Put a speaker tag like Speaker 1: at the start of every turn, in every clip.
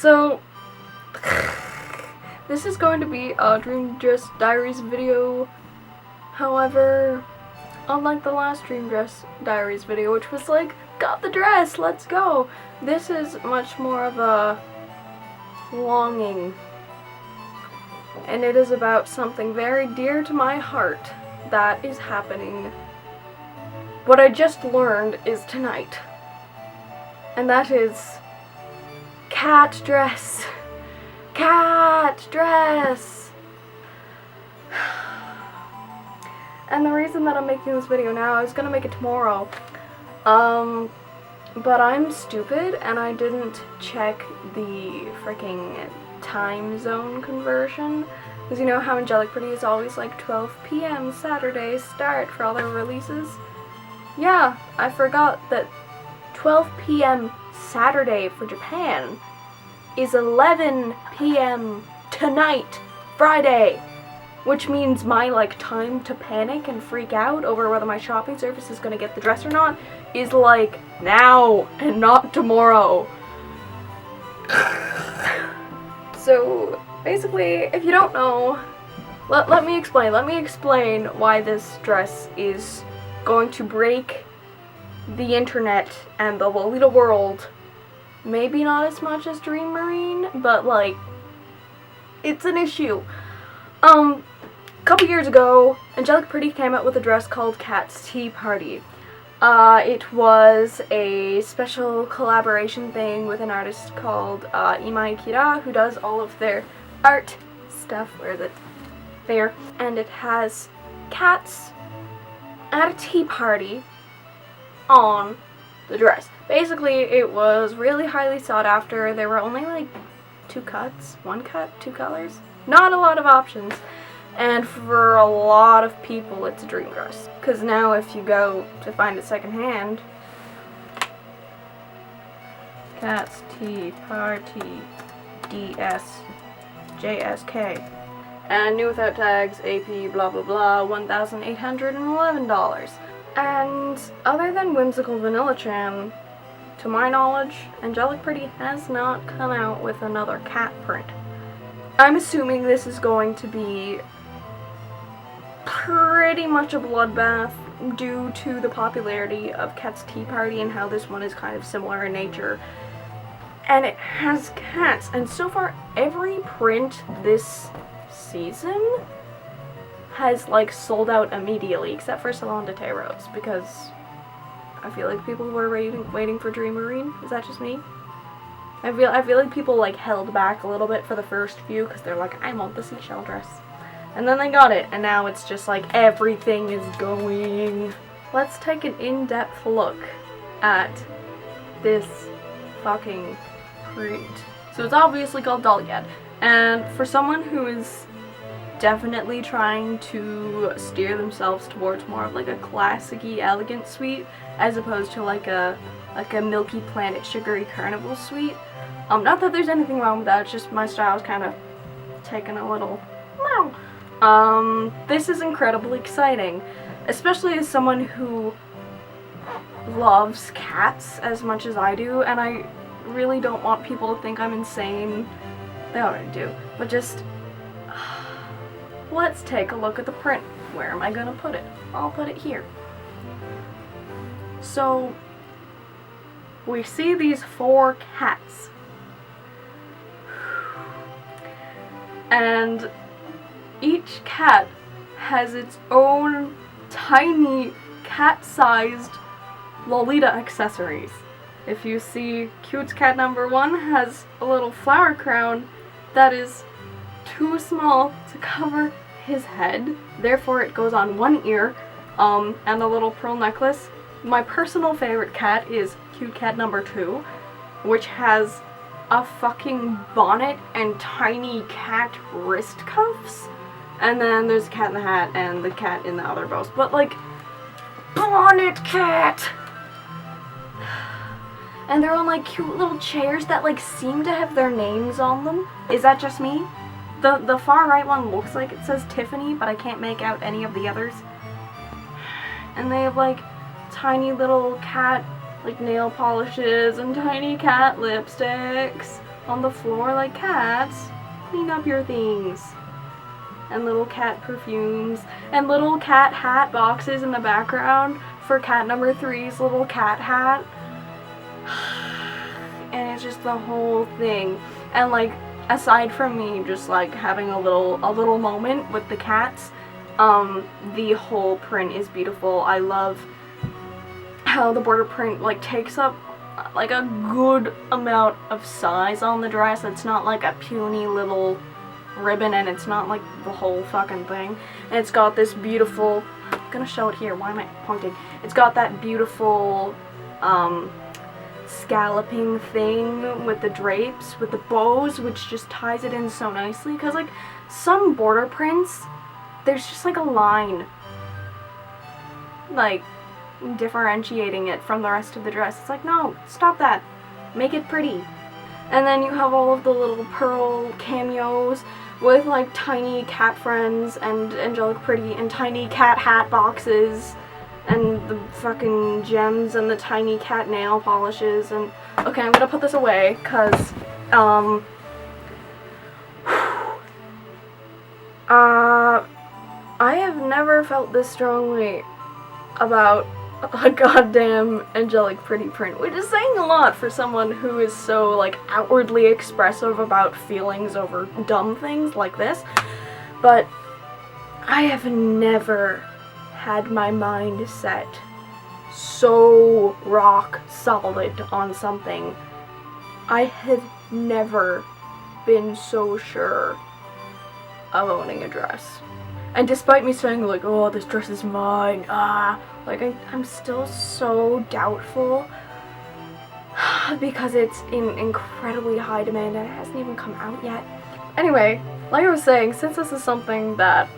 Speaker 1: So, this is going to be a Dream Dress Diaries video. However, unlike the last Dream Dress Diaries video, which was like, got the dress, let's go, this is much more of a longing. And it is about something very dear to my heart that is happening. What I just learned is tonight. And that is cat dress. Cat dress. And the reason that I'm making this video now, I was gonna make it tomorrow. But I'm stupid and I didn't check the freaking time zone conversion. Because you know how Angelic Pretty is always like 12 p.m. Saturday start for all their releases? Yeah, I forgot that 12 p.m. Saturday for Japan is 11 p.m. tonight, Friday. Which means my like time to panic and freak out over whether my shopping service is gonna get the dress or not is like now and not tomorrow. So basically, if you don't know, let me explain why this dress is going to break the internet and the Lolita world. Maybe not as much as Dream Marine, but like, it's an issue. A couple years ago, Angelic Pretty came out with a dress called Cat's Tea Party. It was a special collaboration thing with an artist called Imai Kira, who does all of their art stuff, where the there, and it has cats at a tea party on the dress. Basically, it was really highly sought after. There were only like 2 cuts, 1 cut, 2 colors. Not a lot of options. And for a lot of people, it's a dream dress. Because now if you go to find it secondhand, Cat's Tea Party DSJSK. And new without tags, AP blah blah blah, $1,811. And other than Whimsical Vanilla Chan, to my knowledge, Angelic Pretty has not come out with another cat print. I'm assuming this is going to be pretty much a bloodbath due to the popularity of Cat's Tea Party and how this one is kind of similar in nature. And it has cats, and so far every print this season has like sold out immediately, except for Salon de Terros, because I feel like people were waiting for Dream Marine. Is that just me? I feel like people like held back a little bit for the first few because they're like, I want the seashell dress. And then they got it, and now it's just like everything is going. Let's take an in-depth look at this fucking print. So it's obviously called Dolly, and for someone who is definitely trying to steer themselves towards more of like a classic-y, elegant suite, as opposed to like a Milky Planet sugary carnival suite. Not that there's anything wrong with that, it's just my style's kind of taken a little wow. This is incredibly exciting, especially as someone who loves cats as much as I do, and I really don't want people to think I'm insane. They already do, but just let's take a look at the print. Where am I gonna put it? I'll put it here. So we see these 4 cats, and each cat has its own tiny cat-sized Lolita accessories. If you see, cute cat number 1 has a little flower crown that is too small to cover his head, therefore it goes on 1 ear, and a little pearl necklace. My personal favorite cat is cute cat number 2, which has a fucking bonnet and tiny cat wrist cuffs. And then there's a cat in the hat and the cat in the other bows. But like, bonnet cat! And they're on like cute little chairs that like seem to have their names on them. Is that just me? The far right one looks like it says Tiffany, but I can't make out any of the others. And they have like tiny little cat like nail polishes and tiny cat lipsticks. on the floor like cats. Clean up your things. And little cat perfumes and little cat hat boxes in the background for cat number 3's little cat hat. And it's just the whole thing. And like, aside from me just like having a little moment with the cats, the whole print is beautiful. I love how the border print like takes up like a good amount of size on the dress. It's not like a puny little ribbon, and it's not like the whole fucking thing. And it's got this beautiful, I'm gonna show it here, why am I pointing? It's got that beautiful scalloping thing with the drapes, with the bows, which just ties it in so nicely. Because like some border prints, there's just like a line like differentiating it from the rest of the dress. It's like, no, stop that, make it pretty. And then you have all of the little pearl cameos with like tiny cat friends and angelic pretty and tiny cat hat boxes and the fucking gems and the tiny cat nail polishes. And okay, I'm gonna put this away because I have never felt this strongly about a goddamn angelic pretty print, which is saying a lot for someone who is so like outwardly expressive about feelings over dumb things like this. But I have never had my mind set so rock solid on something. I have never been so sure of owning a dress. And despite me saying like, oh, this dress is mine, like I'm still so doubtful because it's in incredibly high demand and it hasn't even come out yet. Anyway, like I was saying, since this is something that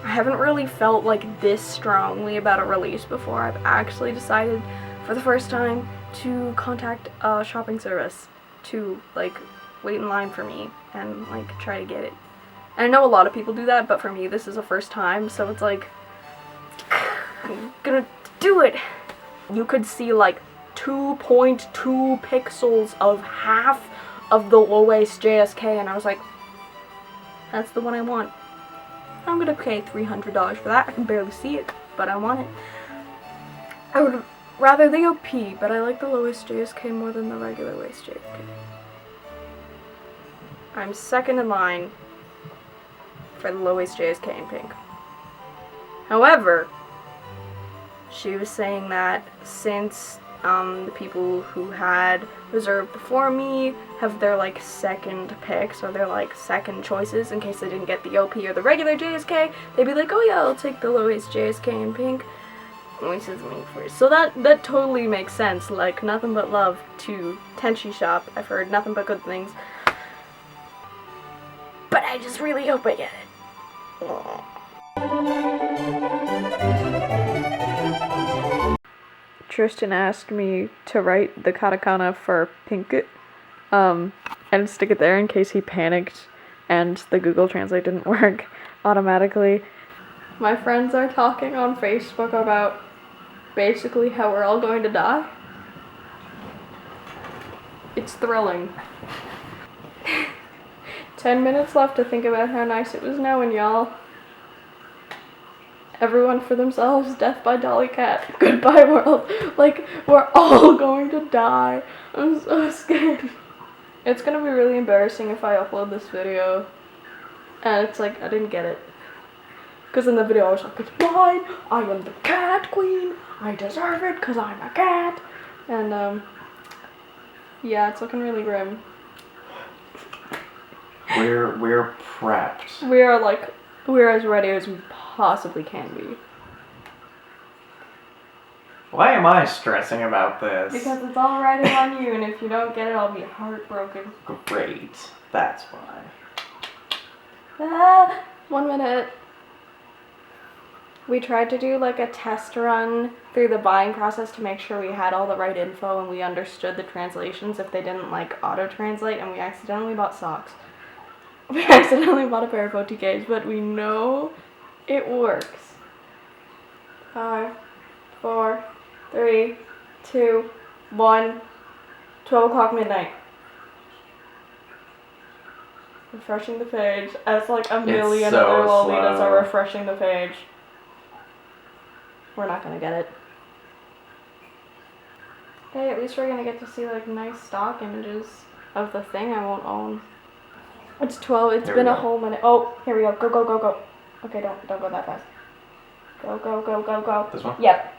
Speaker 1: I haven't really felt like this strongly about a release before, I've actually decided for the first time to contact a shopping service to like wait in line for me and like try to get it. And I know a lot of people do that, but for me this is a first time, so it's like, I'm gonna do it. You could see like 2.2 pixels of half of the low waist JSK, and I was like, that's the one I want. I'm gonna pay $300 for that. I can barely see it, but I want it. I would rather the OP, but I like the lowest JSK more than the regular waist JSK. I'm second in line for the lowest JSK in pink. However, she was saying that since the people who had reserved before me have their like second picks or their like second choices in case they didn't get the OP or the regular JSK, they'd be like, oh yeah, I'll take the lowest JSK in pink. Which is me first. So that totally makes sense. Like, nothing but love to Tenshi shop. I've heard nothing but good things. But I just really hope I get it. Tristan asked me to write the katakana for pink and stick it there in case he panicked and the Google Translate didn't work automatically. My friends are talking on Facebook about basically how we're all going to die. It's thrilling. 10 minutes left to think about how nice it was knowing y'all. Everyone for themselves, death by Dolly Cat, goodbye world. Like, we're all going to die. I'm so scared. It's gonna be really embarrassing if I upload this video and it's like, I didn't get it. Because in the video I was like, it's mine, I am the cat queen, I deserve it because I'm a cat. And yeah, it's looking really grim.
Speaker 2: We're prepped.
Speaker 1: We're as ready as we possibly can be.
Speaker 2: Why am I stressing about this?
Speaker 1: Because it's all riding on you, and if you don't get it, I'll be heartbroken.
Speaker 2: Great. That's why.
Speaker 1: 1 minute. We tried to do like a test run through the buying process to make sure we had all the right info and we understood the translations if they didn't like auto-translate, and we accidentally bought socks. We accidentally bought a pair of OTKs, but we know it works. 5, 4, 3, 2, 1, 12 o'clock midnight. Refreshing the page as like a million
Speaker 2: so
Speaker 1: other Lolitas
Speaker 2: slow.
Speaker 1: are refreshing the page. We're not gonna get it. Hey, at least we're gonna get to see like nice stock images of the thing I won't own. It's 12. It's
Speaker 2: Here
Speaker 1: been
Speaker 2: we
Speaker 1: a
Speaker 2: go.
Speaker 1: whole minute. Oh, here we go. Go, go, go, go. Okay, don't go that fast. Go, go, go, go, go.
Speaker 2: This one?
Speaker 1: Yep.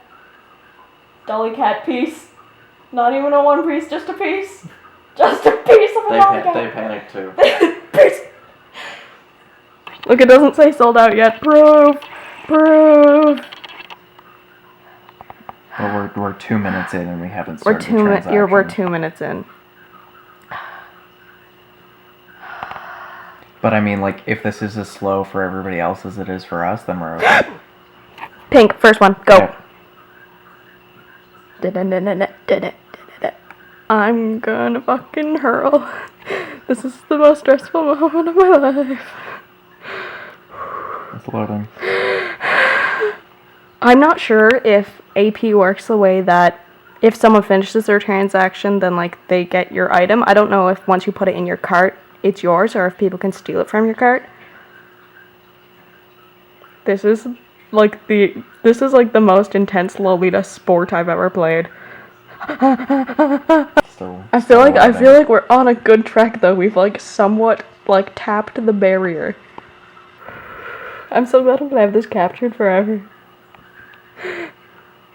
Speaker 1: Dolly cat piece. Not even a one piece, just a piece. Just a piece of a Dolly cat.
Speaker 2: They panicked too.
Speaker 1: Piece. Look, it doesn't say sold out yet. Proof. Proof.
Speaker 2: Well, we're 2 minutes in and we haven't started the transaction.
Speaker 1: We're 2 minutes in.
Speaker 2: But I mean, like, if this is as slow for everybody else as it is for us, then we're okay.
Speaker 1: Pink, first one, go.
Speaker 2: Okay.
Speaker 1: I'm gonna fucking hurl. This is the most stressful moment of my life.
Speaker 2: It's loading.
Speaker 1: I'm not sure if AP works the way that if someone finishes their transaction, then like they get your item. I don't know if once you put it in your cart, it's yours, or if people can steal it from your cart. This is like the most intense Lolita sport I've ever played. I feel like we're on a good track though. We've like somewhat like tapped the barrier. I'm so glad I'm gonna have this captured forever.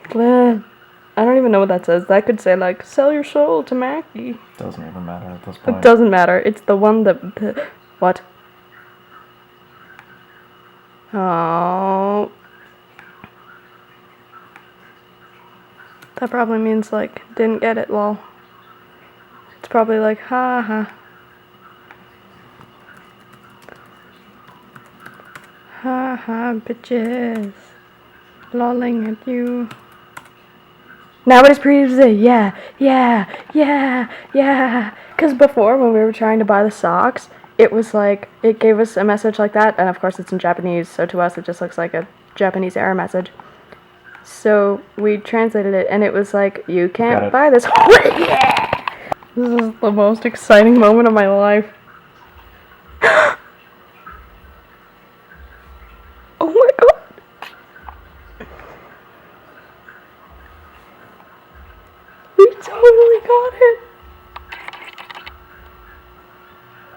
Speaker 1: Glad. I don't even know what that says. That could say like sell your soul to Mackie.
Speaker 2: Doesn't even matter at this point.
Speaker 1: It doesn't matter. It's the one that what? Oh. That probably means like didn't get it, lol. It's probably like ha ha. Ha ha, bitches. Lolling at you. Now it is previously, yeah. Because before, when we were trying to buy the socks, it was like, it gave us a message like that, and of course it's in Japanese, so to us it just looks like a Japanese error message. So we translated it, and it was like, you can't buy this. Yeah! This is the most exciting moment of my life. Oh my god. We totally got it.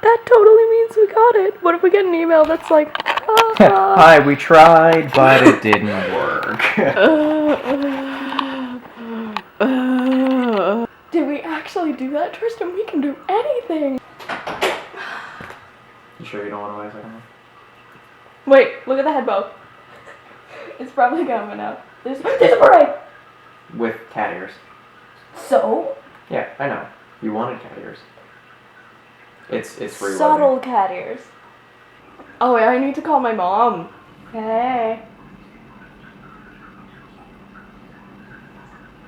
Speaker 1: That totally means we got it. What if we get an email that's like,
Speaker 2: hi, we tried, but it didn't work.
Speaker 1: Did we actually do that, Tristan? We can do anything.
Speaker 2: You sure you don't want to buy a second one?
Speaker 1: Wait, look at the head bow. It's probably coming out. There's a parade.
Speaker 2: With cat ears.
Speaker 1: So?
Speaker 2: Yeah, I know. You wanted cat ears. It's reloading.
Speaker 1: Subtle cat ears. Oh wait, I need to call my mom. Hey.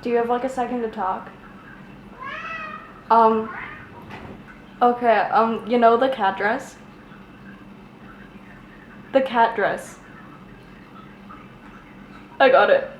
Speaker 1: Do you have like a second to talk? Okay, you know the cat dress? The cat dress. I got it.